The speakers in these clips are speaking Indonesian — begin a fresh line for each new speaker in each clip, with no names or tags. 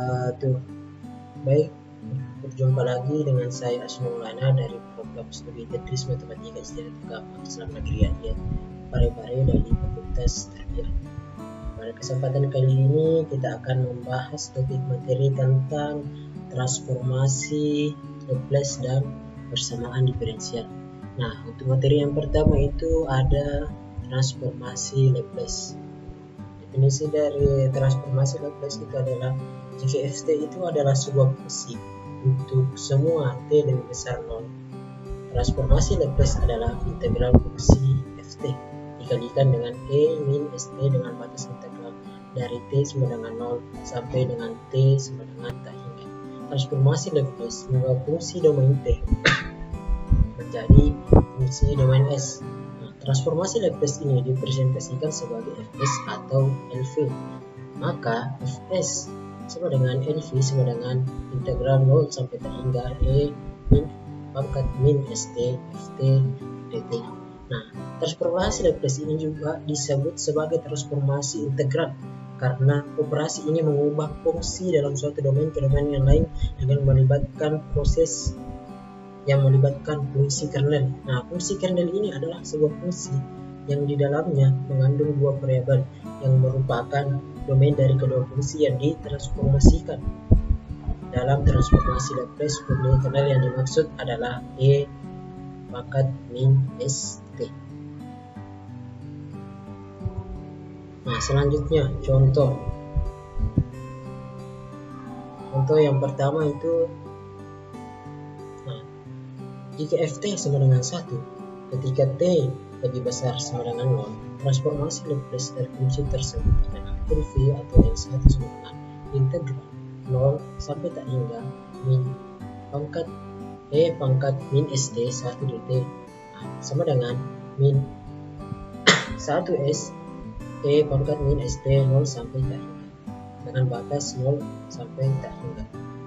Baik, berjumpa lagi dengan saya Asnul Lana dari program studi Tetris Matematika Institut Agama Islam Negeri Aceh Parepare dari Fakultas Tarbiyah. Pada kesempatan kali ini kita akan membahas topik materi tentang transformasi Laplace dan persamaan diferensial. Nah, untuk materi yang pertama itu ada transformasi Laplace. Definisi dari transformasi Laplace itu adalah jika ft itu adalah sebuah fungsi untuk semua t lebih besar 0. Transformasi Laplace adalah integral fungsi ft dikalikan dengan e min st dengan batas integral dari t sama dengan 0 sampai dengan t sama dengan tak hingga. Transformasi Laplace mengubah fungsi domain t menjadi fungsi domain s. Transformasi Laplace ini dipresentasikan sebagai fs atau lv. Maka fs sama dengan lv sama dengan integral 0 sampai tak hingga e min pangkat min st ft dt. Nah, transformasi Laplace ini juga disebut sebagai transformasi integral karena operasi ini mengubah fungsi dalam suatu domain ke domain yang lain dengan melibatkan proses yang melibatkan fungsi kernel. Nah, fungsi kernel ini adalah sebuah fungsi yang di dalamnya mengandung dua variabel yang merupakan domain dari kedua fungsi yang ditransformasikan. Dalam transformasi Laplace, fungsi kernel yang dimaksud adalah e pangkat min st. Nah, selanjutnya contoh yang pertama itu, jika ft sama dengan 1 ketika t lebih besar sama dengan 0, transformasi Laplace dari fungsi tersebut adalah lv atau L1 sama dengan integral 0 sampai tak hingga min pangkat e pangkat min st 1 dt sama dengan min 1s e pangkat min st 0 sampai tak hingga dengan batas 0 sampai tak hingga,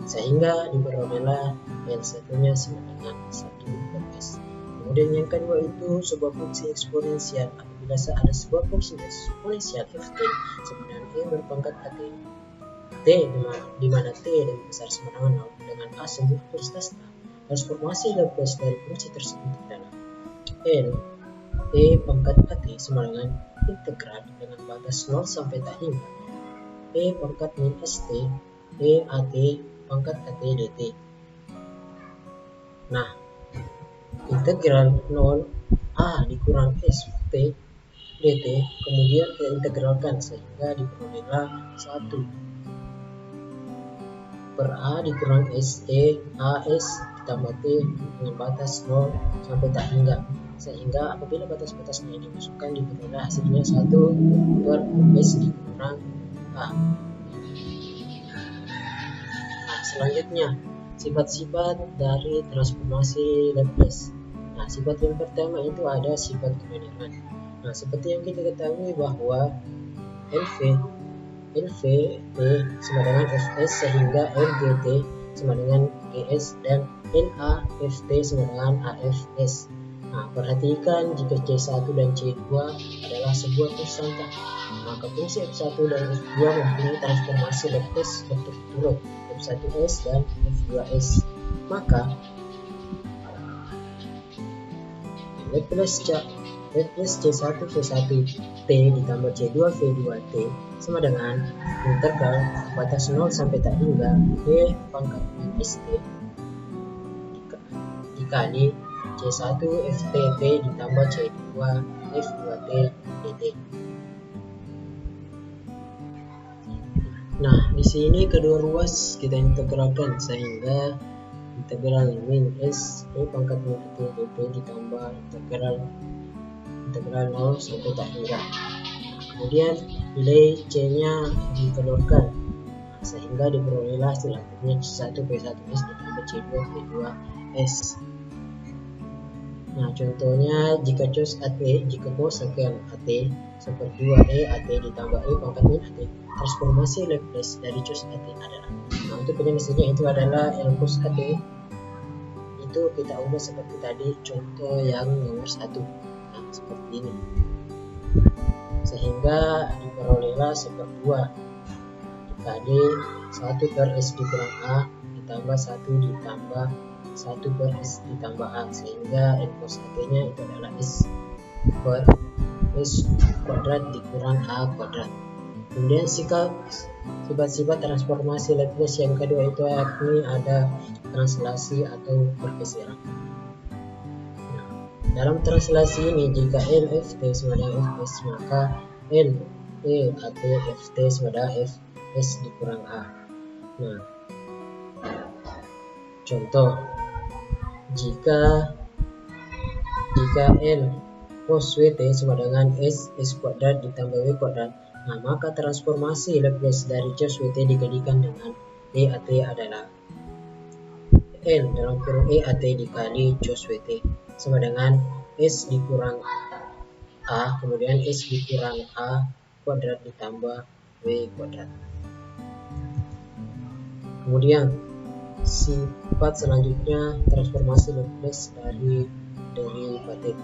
sehingga diperolehlah L1 nya sama dengan 1 per S. Kemudian yang kedua itu sebuah fungsi eksponensial. Apabila ada sebuah fungsi eksponensial ft sama dengan e berpangkat at t di mana t lebih besar sama dengan 0 dengan a sebuah persentase, transformasi Laplace dari fungsi tersebut adalah L e pangkat at sama dengan integral dengan batas 0 sampai tak hingga e pangkat min st e at pangkat at dt. Nah, integral 0 a dikurang s t dt kemudian kita integralkan sehingga diperolehlah 1 per a dikurang s e as ditambah t dengan batas 0 sampai tak hingga, sehingga apabila batas-batasnya dimasukkan diperoleh hasilnya 1 per s dikurang a. Nah, selanjutnya sifat-sifat dari transformasi Laplace. Nah, sifat yang pertama itu ada sifat kebenaran. Nah, seperti yang kita ketahui bahwa LV T sama dengan Fs sehingga LGT sama dengan GS dan LAFT sama dengan AFS. Nah, perhatikan jika C1 dan C2 adalah sebuah konstanta, maka fungsi F1 dan F2 mempunyai transformasi Laplace berturut-turut F1s dan F2s. Maka Laplace C1 V1 T ditambah C2 V2 T sama dengan integral batas 0 sampai tak hingga E pangkat min st dikali C1 FTT ditambah C2 F2T dt. Nah, di sini kedua ruas kita integralkan sehingga integral min s e pangkat min t dt ditambah integral 0 sampai tak hingga. Kemudian nilai c nya ditelurkan sehingga diperolehlah hasil akhirnya C1 V1s ditambah C2 V2s. Nah, contohnya jika cos at jika cosecant at seperti 2e at ditambah e pangkat min at, transformasi Laplace dari cos at adalah, nah untuk penjelasannya itu adalah L cos at itu kita ubah seperti tadi contoh yang nomor 1. Nah, seperti ini sehingga diperolehlah 1/2 dikali 1 per S dikurang A ditambah 1 ditambah 1 per S ditambah A, sehingga N cos AT nya itu adalah S per S kuadrat dikurang A kuadrat. Kemudian sifat-sifat transformasi Laplace yang kedua itu yakni ada translasi atau pergeseran. Nah, dalam translasi ini jika L Ft sama dengan Fs, maka L E AT Ft sama dengan Fs dikurang A. Nah, contoh, jika L cos Wt sama dengan S kuadrat ditambah W kuadrat, nah maka transformasi Laplace dari cos Wt dikalikan dengan E AT adalah L dalam kurung E AT dikali cos Wt sama dengan S dikurang A, kemudian S dikurang A kuadrat ditambah W kuadrat. Kemudian sifat selanjutnya transformasi Laplace dari derivatif.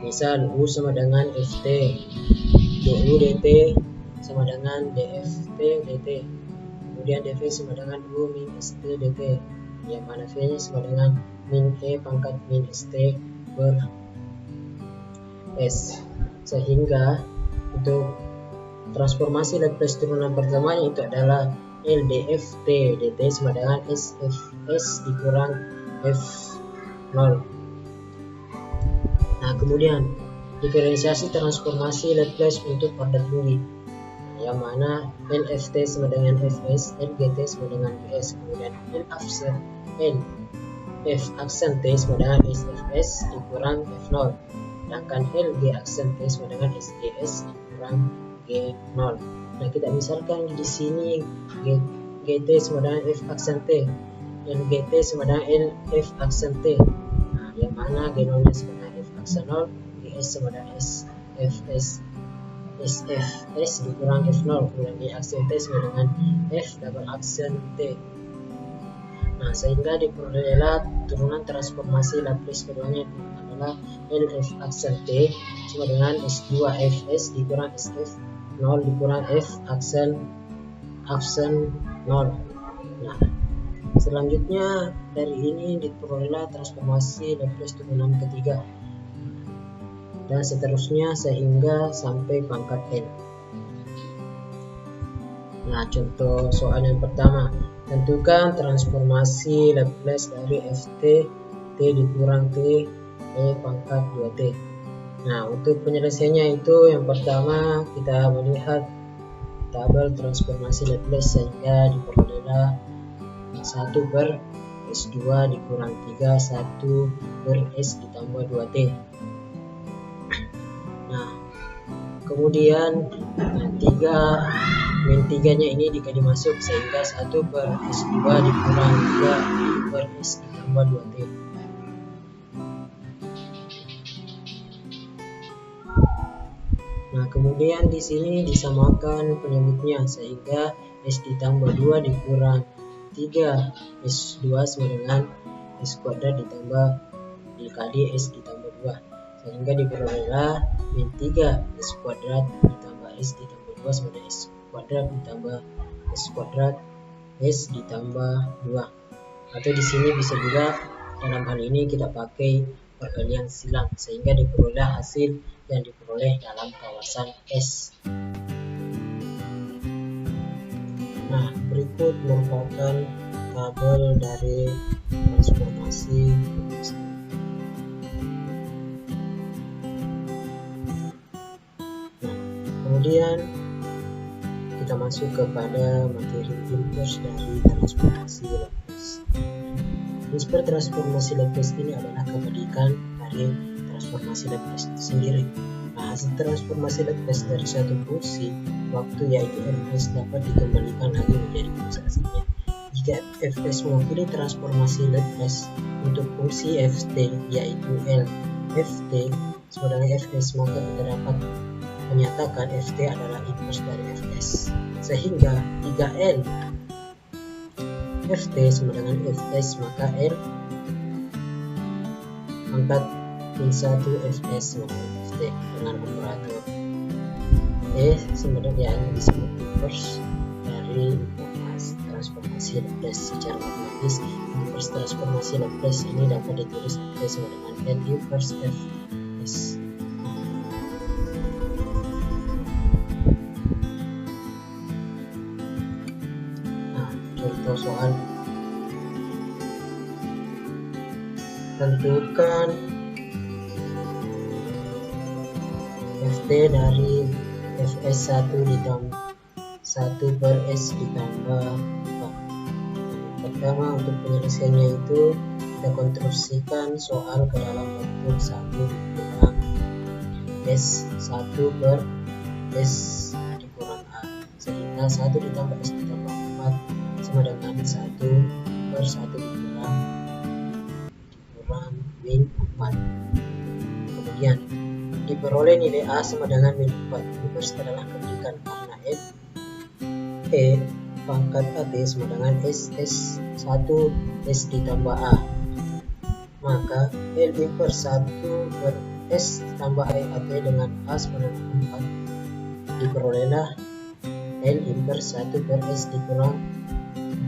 Misal U sama dengan Ft, du dt sama dengan dft dt, kemudian dv sama dengan U min st dt, yang mana v nya sama dengan min e pangkat min st per s. Sehingga untuk transformasi Laplace turunan pertamanya itu adalah L dft dt sama dengan s dikurang f0. Nah, kemudian diferensiasi transformasi Laplace untuk order tinggi, yang mana LFT sama dengan Fs, LGT sama dengan Gs, kemudian L F aksen T sama dengan SFS dikurang F0, sedangkan LG aksen T sama dengan SGS dikurang G0. Nah, kita misalkan di sini GT sama dengan F aksen T, LGT sama dengan F aksen T, nah, yang mana G0 nya sama dengan F aksen 0, GS sama dengan SFS dikurang F0, kemudian G aksen T sama dengan F double aksen T. Nah, sehingga diperolehlah turunan transformasi Laplace keduanya adalah LF aksen T sama dengan S2 Fs dikurang SF 0 dikurang F aksen 0. Nah, selanjutnya dari ini diperolehlah transformasi Laplace turunan ketiga, dan seterusnya sehingga sampai pangkat n. Nah, contoh soal yang pertama, tentukan transformasi Laplace dari Ft T dikurang T E pangkat 2T. Nah, untuk penyelesaiannya itu yang pertama kita melihat tabel transformasi Laplace, sehingga diperolehlah 1 per S2 dikurang 3 1 per S ditambah 2T. Nah, kemudian 3 min 3 nya ini dikali masuk, sehingga 1 per S2 dikurang 3 per S ditambah 2T. Nah, kemudian di sini disamakan penyebutnya, sehingga S ditambah 2 dikurang 3 S2 sama dengan S kuadrat ditambah dikali S ditambah 2, sehingga diperolehlah min 3 S kuadrat ditambah S ditambah 2 sama dengan S kuadrat ditambah S kuadrat S ditambah 2. Atau di sini bisa juga dalam hal ini kita pakai perkalian silang, sehingga diperoleh hasil yang diperoleh dalam kawasan S. Nah, berikut merupakan tabel dari transformasi. Nah, kemudian kita masuk kepada materi inverse dari transformasi Laplace. Prinsip transformasi Laplace ini adalah kebalikan dari transformasi Laplace sendiri. Nah, hasil transformasi Laplace dari suatu fungsi waktu yaitu Fs dapat dikembalikan lagi menjadi fungsi aslinya. Jika Fs mewakili transformasi Laplace untuk fungsi Ft yaitu L Ft sama dengan Fs, maka kita dapat menyatakan Ft adalah inverse dari Fs, sehingga jika L Ft sama dengan Fs, maka L pangkat min 1 Fs sama dengan Ft dengan operator sama dengan yang disebut inverse dari transformasi Laplace. Secara matematis, inverse transformasi Laplace ini dapat ditulis sama dengan L inverse Fs. Nah, contoh soal: tentukan Ft dari Fs1 ditambah 1 per S ditambah 4. Pertama, untuk penyelesaiannya itu kita konstruksikan soal ke dalam bentuk 1 dikurang S1 per S dikurang A, sehingga 1 ditambah S ditambah 4 sama dengan 1 per 1 dikurang min 4. Kemudian diperoleh nilai A sama dengan min 4. Inverse adalah kebalikan karena pangkat AT sama dengan S1 S ditambah A. Maka L inverse 1 per S ditambah AT dengan A sama dengan 4. Diperolehlah L inverse 1 per S dikurang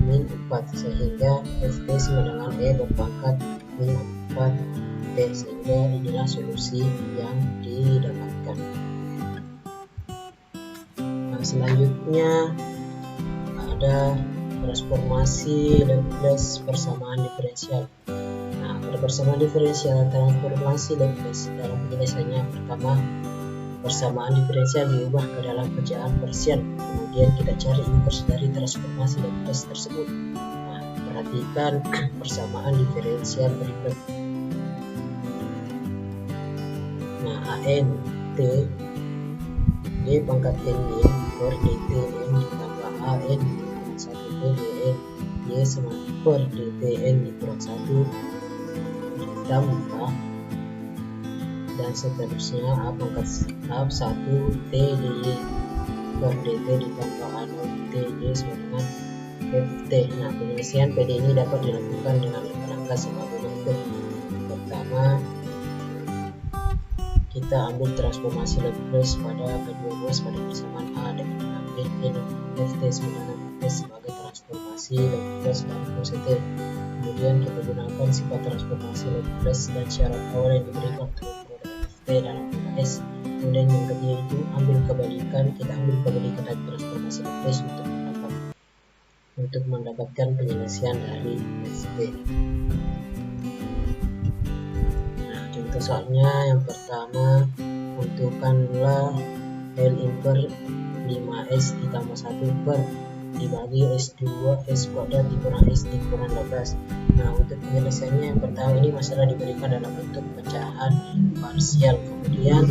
min 4, sehingga Ft sama dengan berpangkat min 4 T, sehingga inilah solusi yang didapatkan. Nah, selanjutnya ada transformasi Laplace persamaan diferensial. Nah, pada persamaan diferensial, transformasi Laplace dalam penyelesaiannya pertama, persamaan diferensial diubah ke dalam pecahan parsial. Kemudian kita cari inverse dari transformasi Laplace tersebut. Nah, perhatikan persamaan diferensial berikut. Nah, AN T D pangkat N per dt N ditambah AN 1 per dN Y sama per dt N dikurang 1 ditambah dan seterusnya A pangkat 1 T dy per dt ditambah A0 T y sama dengan Ft. Nah, penyelesaian PD ini dapat dilakukan dengan langkah sebagai berikut. Pertama, kita ambil transformasi Laplace pada kedua ruas pada persamaan A dengan mengambil Ft sama dengan S sebagai transformasi Laplace dari fungsi T. Kemudian kita gunakan sifat transformasi Laplace dan syarat awal yang diberikan untuk Ft dalam pola S. Kemudian yang kedua itu kita ambil kebalikan dari transformasi Laplace untuk mendapatkan penyelesaian dari Ft. Contoh soalnya yang pertama, tentukanlah L inverse 5S ditambah 1 per dibagi S2 S kuadrat dikurang S dikurang 12. Nah, untuk penyelesaiannya yang pertama ini masalah diberikan dalam bentuk pecahan parsial. Kemudian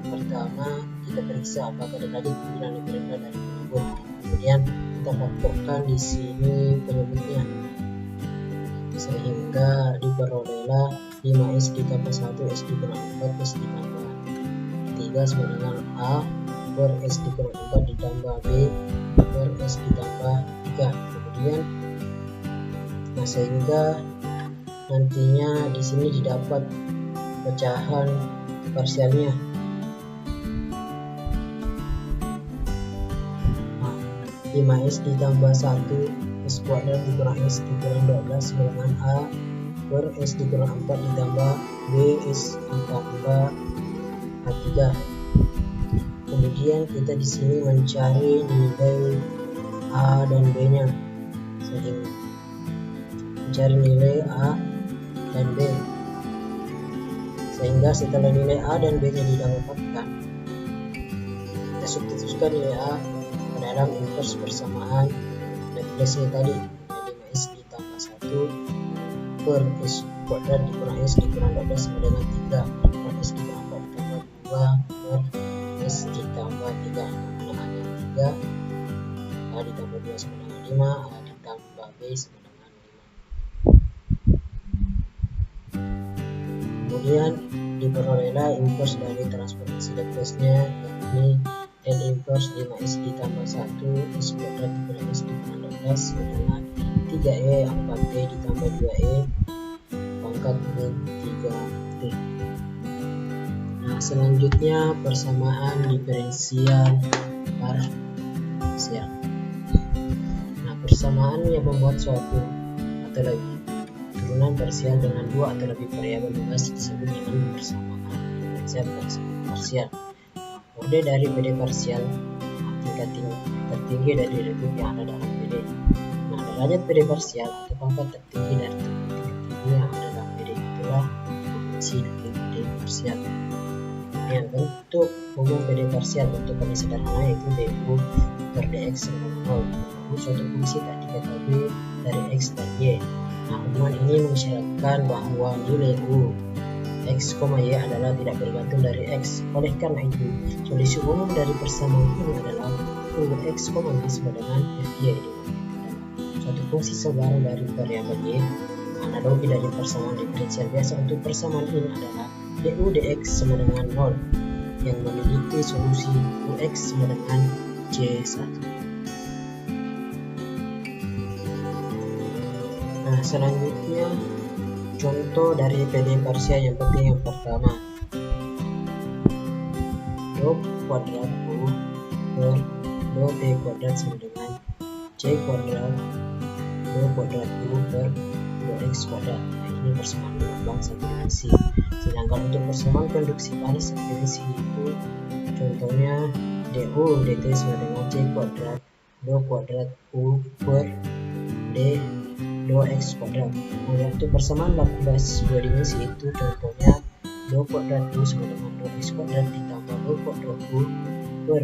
pertama kita periksa apakah tadi bilangan diberikan dari penyebut. Kemudian kita faktorkan di sini penyebutnya, sehingga diperolehlah 5S ditambah 1 S dikurang 4 S ditambah 3 sama dengan A per S dikurang 4 ditambah B per S ditambah 3. Kemudian sehingga nantinya di sini didapat pecahan parsialnya. 5S ditambah 1 S kuadrat dikurang S dikurang 12 dengan A per S dikurang 4 ditambah B S ditambah A3. Kemudian kita di sini mencari nilai A dan B nya, sehingga mencari nilai A dan B, sehingga setelah nilai A dan B nya didapatkan, kita substitusikan nilai A ke dalam inverse persamaan Laplace tadi, 5S ditambah 1 per S kuadrat dikurang S dikurang 12 sama dengan 3 per S ditambah 2 per S ditambah 3 sama dengan 3, A ditambah 2 sama dengan 5, A ditambah B sama dengan 5. Kemudian diperolehlah inverse dari transformasi Laplace-nya, yakni L inverse 5S ditambah 1 S kuadrat dikurang S dikurang 12 sama dengan 3E 4T ditambah 2E pangkat min 3T. Nah, selanjutnya persamaan diferensial parsial. Nah, persamaan yang membuat suatu atau lebih turunan parsial dengan dua atau lebih variabel bebas disebut dengan persamaan diferensial parsial. Orde dari PD parsial tingkat tertinggi dari derivatif yang ada dalam PD. Nah, derajat PD parsial atau pangkat tertinggi dari tingkat tinggi yang ada dalam PD itulah dimensi dari PD parsial. Kemudian bentuk umum PD parsial bentukannya sederhana yaitu du per dx sama 0. Suatu fungsi tak diketahui dari x dan y. Nah, hubungan ini mensyaratkan bahwa nilai u x, y adalah tidak bergantung dari x. Oleh karena itu, solusi umum dari persamaan ini adalah u x, y sama dengan fy di suatu fungsi sebarang dari variabel y. Analogi dari persamaan diferensial biasa untuk persamaan ini adalah du dx sama dengan 0 yang memiliki solusi ux sama dengan c1. Nah, selanjutnya contoh dari PD parsial yang penting yang pertama. Do kuadrat u per do t kuadrat sama dengan c kuadrat do kuadrat u per do x kuadrat. Nah, ini persamaan gelombang satu dimensi. Sedangkan untuk persamaan konduksi panas satu dimensi itu contohnya du dt sama dengan c kuadrat do kuadrat u per d do x kuadrat. Kemudian untuk persamaan laplace dua dimensi itu contohnya do kuadrat u sama dengan do x kuadrat ditambah do kuadrat u per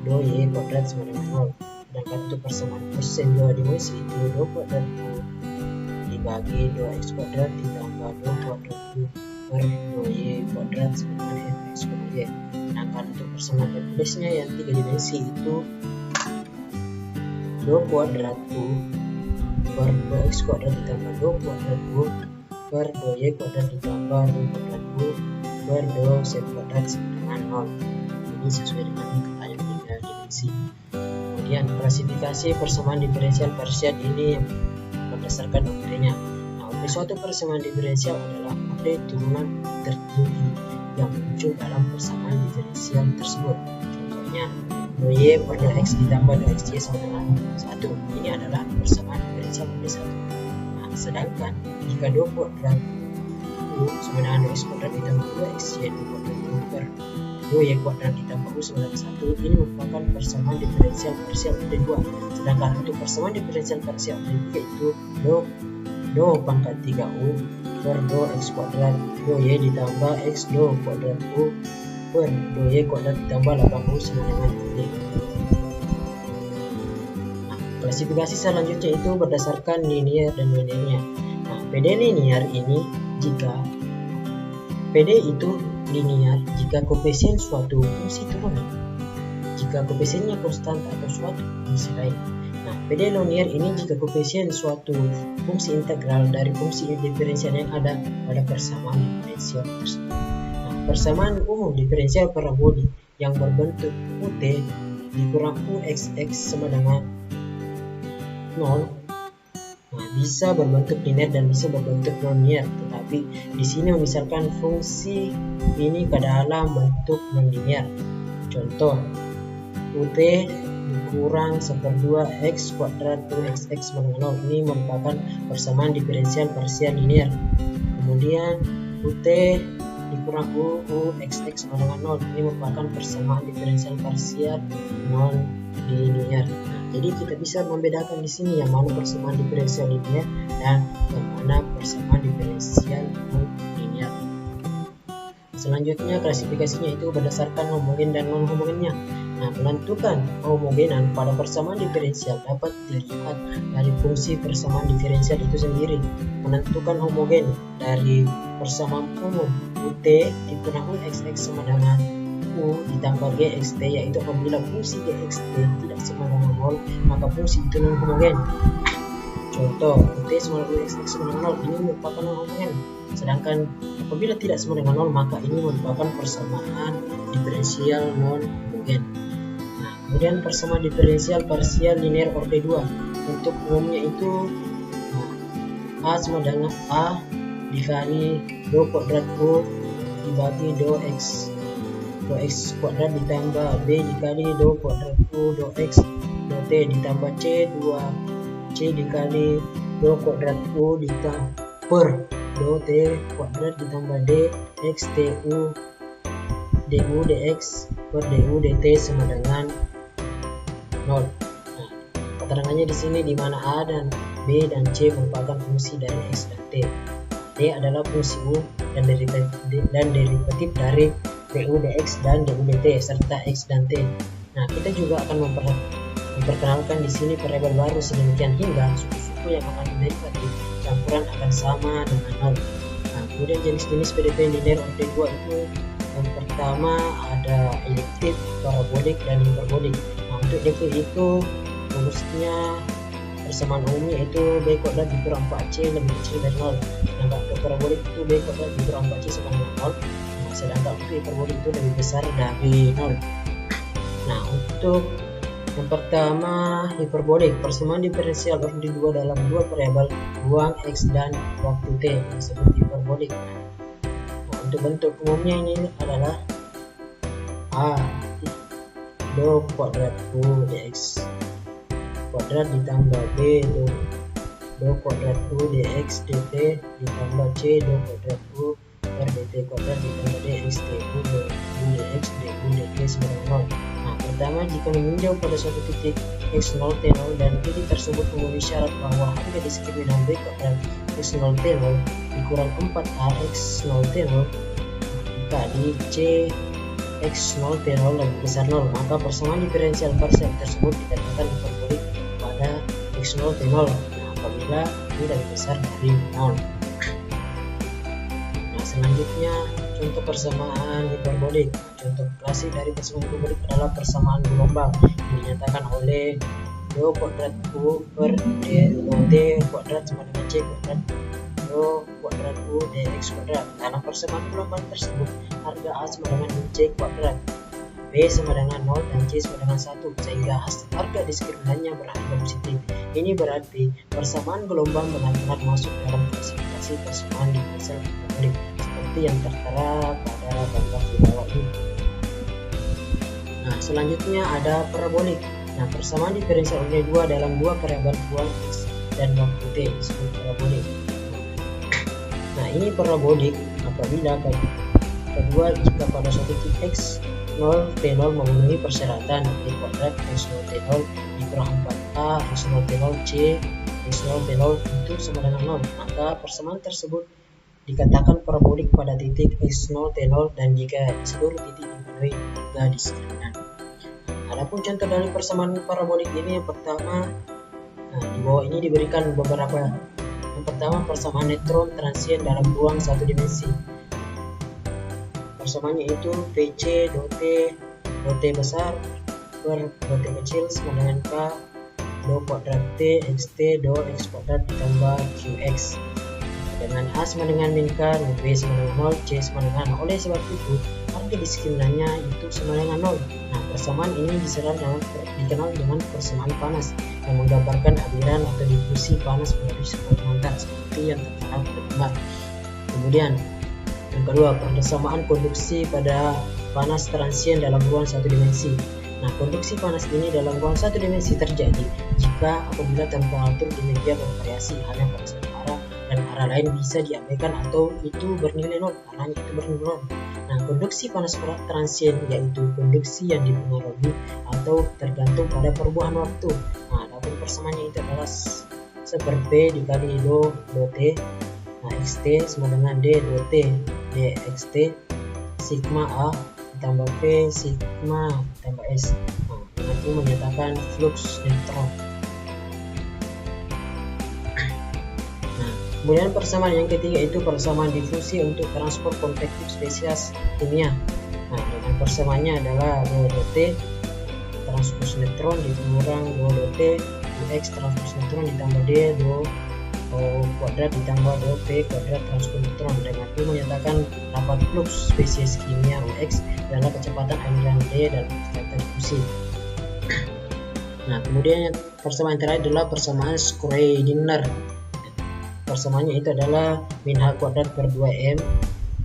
do y kuadrat sama dengan 0. Sedangkan untuk persamaan kosin dua dimensi itu do kuadrat u dibagi do x kuadrat ditambah do kuadrat u per do y kuadrat sama dengan fx kuadrat y. Sedangkan untuk persamaan laplace-nya yang tiga dimensi itu do kuadrat u per do x kuadrat ditambah do kuadrat u per do y kuadrat ditambah do kuadrat u per do z kuadrat sama dengan 0. Ini sesuai dengan kekayaan tiga dimensi. Kemudian klasifikasi persamaan diferensial parsial ini berdasarkan OP-nya. Nah, OP suatu persamaan diferensial adalah OP turunan tertinggi yang muncul dalam persamaan diferensial tersebut. Contohnya do y per do x ditambah do xy sama dengan 1. Ini adalah persamaan diferensial OP1. Nah, sedangkan jika do kuadrat u sama dengan do x kuadrat ditambah do xy do kuadrat u per do y kuadrat ditambah u sama dengan 1, ini merupakan persamaan diferensial parsial OP2. Sedangkan untuk persamaan diferensial parsial OP3 itu do pangkat 3u per do x kuadrat do y ditambah x do kuadrat u per do y kuadrat ditambah 8u sama dengan 3. Nah, klasifikasi selanjutnya itu berdasarkan linear dan nonlinear. Nah, PD linear ini jika PD itu linear jika koefisien suatu fungsi turunan, jika koefisiennya konstan atau suatu fungsi lain. Nah, PD linear ini jika koefisien suatu fungsi integral dari fungsi diferensial yang ada pada persamaan diferensial tersebut. Nah, persamaan umum diferensial parabolik yang berbentuk ut dikurang uxx sama dengan 0. Nah, bisa berbentuk linear dan bisa berbentuk non-linear, tetapi di sini misalkan fungsi ini ke dalam bentuk non-linear. Contoh, ut dikurang 1/2 x kuadrat uxx sama dengan 0. Ini merupakan persamaan diferensial parsial linear. Kemudian ut dikurang uxx sama dengan 0. Ini merupakan persamaan diferensial parsial non-linear. Jadi kita bisa membedakan di sini yang mana persamaan diferensial linear dan yang mana persamaan diferensial non-linear. Selanjutnya klasifikasinya itu berdasarkan homogen dan non-homogennya. Nah, menentukan homogenan pada persamaan diferensial dapat dilihat dari fungsi persamaan diferensial itu sendiri. Menentukan homogen dari persamaan umum ut dikurang uxx sama dengan u ditambah gxt, yaitu apabila fungsi gxt tidak sama dengan 0 maka fungsi itu non homogen. Contoh, ut sama uxx sama dengan 0 ini merupakan non homogen. Sedangkan apabila tidak sama dengan 0 maka ini merupakan persamaan diferensial non homogen. Nah, kemudian persamaan diferensial parsial linear orde 2. Untuk umumnya itu a sama dengan a dikali do kuadrat u dibagi do x kuadrat ditambah b dikali do kuadrat u do x do t ditambah c 2c dikali do kuadrat u ditambah per do t kuadrat ditambah d x du dx per du dt sama dengan 0. Nah, keterangannya di sini di mana a dan b dan c merupakan fungsi dari x dan t. D adalah fungsi u dan derivatif dari du dx dan du dt serta x dan t. Nah, kita juga akan memperkenalkan di sini variabel baru sedemikian hingga suku-suku yang mengandung derivatif campuran akan sama dengan 0. Nah, kemudian jenis-jenis PDP yang linear orde 2 itu yang pertama ada eliptik, parabolik, dan hiperbolik. Nah, untuk DP itu rumusnya persamaan umumnya itu b kuadrat dikurang 4c lebih kecil dari 0. Sedangkan untuk parabolik itu b kuadrat dikurang 4c sama dengan 0. Nah, sedangkan untuk hiperbolik itu lebih besar dari 0. Nah, untuk yang pertama hiperbolik, persamaan diferensial orde 2 dalam dua variabel ruang x dan waktu t disebut hiperbolik. Nah, untuk bentuk umumnya ini adalah a do kuadrat u dx kuadrat ditambah b do kuadrat u dx dt ditambah c do kuadrat u per dt kuadrat ditambah dx du dx du dt sama dengan 0. Nah, pertama jika meninjau pada suatu titik x0 t0 dan titik tersebut memenuhi syarat bahwa harga diskriminant b kuadrat x0 t0 dikurang 4a x0 t0 jika di c x0 t0 lebih besar 0, maka persamaan diferensial parsial tersebut dikatakan hiperbolik pada x0 t0. Nah, apabila ini lebih besar dari 0. Nah, selanjutnya contoh persamaan hiperbolik. Contoh klasik dari persamaan hiperbolik adalah persamaan gelombang yang dinyatakan oleh do kuadrat u per d kuadrat sama dengan c kuadrat do kuadrat u dx kuadrat. Dalam persamaan gelombang tersebut harga a sama dengan c kuadrat, b sama dengan 0 dan c sama dengan 1 sehingga harga diskriminannya berharga positif. Ini berarti persamaan gelombang benar-benar masuk dalam klasifikasi persamaan diferensial hiperbolik seperti yang tertera pada gambar di bawah ini. Nah, selanjutnya ada parabolik. Nah, persamaan diferensial orde 2 dalam dua variabel ruang x dan waktu t disebut parabolik. Nah, ini parabolik apabila kedua jika pada suatu titik x0 t0 memenuhi persyaratan b kuadrat x0 t0 dikurang 4a x0 t0 c x0 t0 itu sama dengan 0, maka persamaan tersebut dikatakan parabolik pada titik x0 t0 dan jika seluruh titik dipenuhi harga diskriminan. Adapun contoh dari persamaan parabolik ini yang pertama, di bawah ini diberikan beberapa. Yang pertama persamaan neutron transien dalam ruang satu dimensi. Persamaannya itu Vc do t besar per do t kecil sama dengan k do kuadrat t xt do x kuadrat ditambah qx dengan a sama dengan min k, b sama dengan 0, c sama dengan 0. Oleh sebab itu harga diskriminannya itu sama dengan 0. Nah, persamaan ini dikenal dengan persamaan panas yang menggambarkan aliran atau difusi panas melalui sebuah pengantar seperti yang tertera pada gambar. Kemudian yang kedua, persamaan konduksi pada panas transien dalam ruang satu dimensi. Nah, konduksi panas ini dalam ruang satu dimensi terjadi jika apabila temperatur di media bervariasi hanya pada satu arah dan arah lain bisa diabaikan atau itu bernilai 0, arahnya itu bernilai 0. Nah, konduksi panas transien yaitu konduksi yang dipengaruhi atau tergantung pada perubahan waktu. Nah, adapun persamaannya itu adalah seperti dikali do t. Nah, xt sama dengan d do t dxt sigma a ditambah p sigma tambah s. Nah, dengan itu menyatakan flux neutron. Kemudian persamaan yang ketiga itu persamaan difusi untuk transport konvektif spesies kimia. Nah, dengan persamaannya adalah rho t transpos neutron dikurang rho t x transpos neutron ditambah d rho kuadrat ditambah rho p kuadrat transpos neutron. Dengan itu menyatakan dapat flux spesies kimia rho x adalah kecepatan aliran d dan kecepatan difusi. Nah, kemudian persamaan terakhir adalah persamaan Schrödinger. Persamaannya itu adalah min h kuadrat per 2m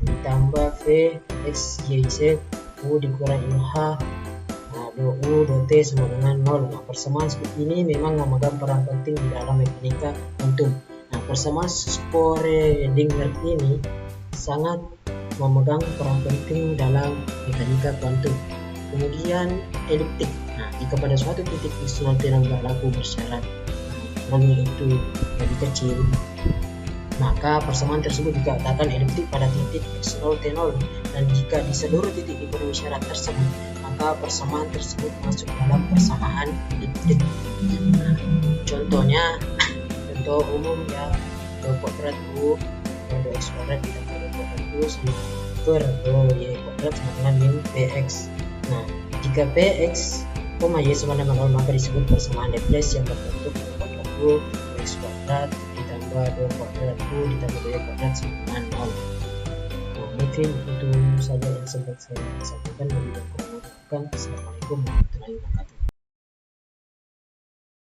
ditambah V X Y Z U dikurangi H. Nah, U T sama dengan 0. Nah, persamaan seperti ini memang memegang peran penting di dalam mekanika kuantum. Nah, persamaan Schrödinger ini sangat memegang peran penting dalam mekanika kuantum. Kemudian eliptik. Nah, jika pada suatu titik X non T0 berlaku bersyarat nolnya itu lebih kecil, maka persamaan tersebut dikatakan eliptik pada titik X0 T0, dan jika di seluruh titik dipenuhi syarat tersebut, maka persamaan tersebut masuk dalam persamaan eliptik. Nah, contohnya, contoh umum ya, 2 kuadrat U per 2x kuadrat ditambah 2 kuadrat U sama per 2y kuadrat sama dengan min px. Nah, jika px, y sama dengan 0, maka disebut persamaan Laplace yang berbentuk 2 kuadrat U x kuadrat ditambah 2 kuadrat U ditambah 2y kuadrat sama dengan 0. Nah, mungkin itu saja yang sempat saya sampaikan. Assalamualaikum warahmatullahi wabarakatuh.